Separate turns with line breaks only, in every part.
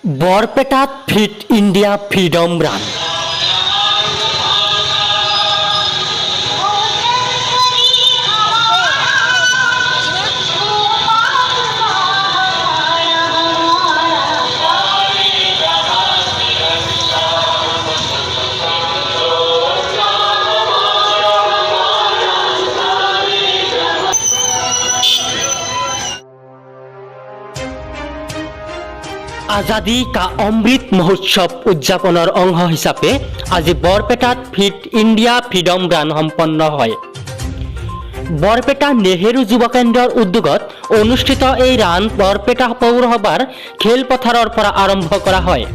বৰপেটাত fit India freedom run. আজাদী কা অমৃত মহোৎসৱ উদযাপনৰ অংশ হিচাপে আজি বৰপেটাত ফিট ইণ্ডিয়া ফ্ৰীডম ৰান সম্পন্ন হয়। বৰপেটা নেহেৰু যুৱ কেন্দ্ৰৰ উদ্যোগত অনুষ্ঠিত এই ৰান বৰপেটা পৌৰসভাৰ খেলপথাৰৰ পৰা আৰম্ভ কৰা হয়।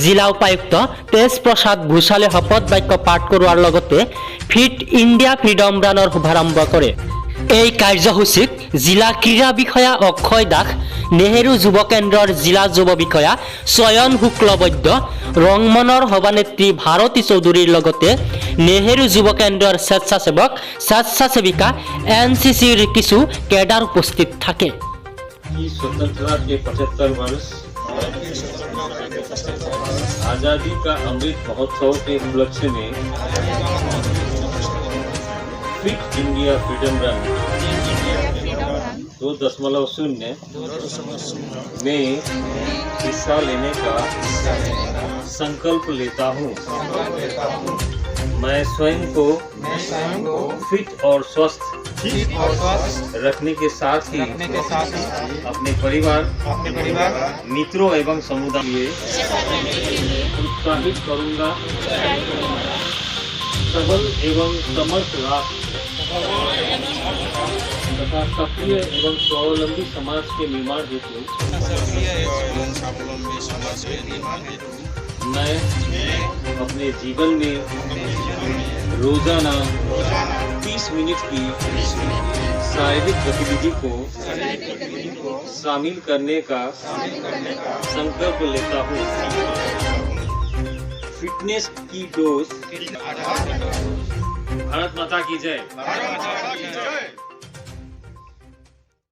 জিলা উপায়ুক্ত তেজ প্ৰসাদ ভূষালে শপত বাক্য পাঠ কৰোৱাৰ লগতে ফিট ইণ্ডিয়া ফ্ৰীডম ৰানৰ শুভাৰম্ভ কৰে। এই কাৰ্যসূচীক জিলা ক্ৰীড়া বিষয়া অক্ষয় দাস, নেহেৰু যুৱ কেন্দ্ৰৰ জিলা যুৱ বিষয়া চয়ন শুক্লবৈদ্য, ৰংমনৰ সভানেত্ৰী ভাৰতী চৌধুৰীৰ লগতে নেহেৰু যুৱ কেন্দ্ৰৰ স্বেচ্ছাসেৱক স্বেচ্ছাসেৱিকা NCCৰ কিছু কেডাৰ উপস্থিত থাকে।
स्वतंत्रता के 75 वर्ष आजादी का अमृत महोत्सव के उपलक्ष्य में फिट इंडिया फ्रीडम रन 2.0 में हिस्सा लेने का संकल्प लेता हूँ। मैं स्वयं को फिट और स्वस्थ रखने के साथ ही अपने परिवार मित्रों एवं समुदाय के लिए उत्साहित करूँगा। सबल एवं समर्थ राष्ट्र तथा सक्रिय एवं स्वावलंबी समाज के निर्माण हेतु मैं अपने जीवन में रोजाना 30 मिनट की शारीरिक गतिविधि को शामिल करने का संकल्प लेता हूँ। फिटनेस की डोज। भारत माता की जय।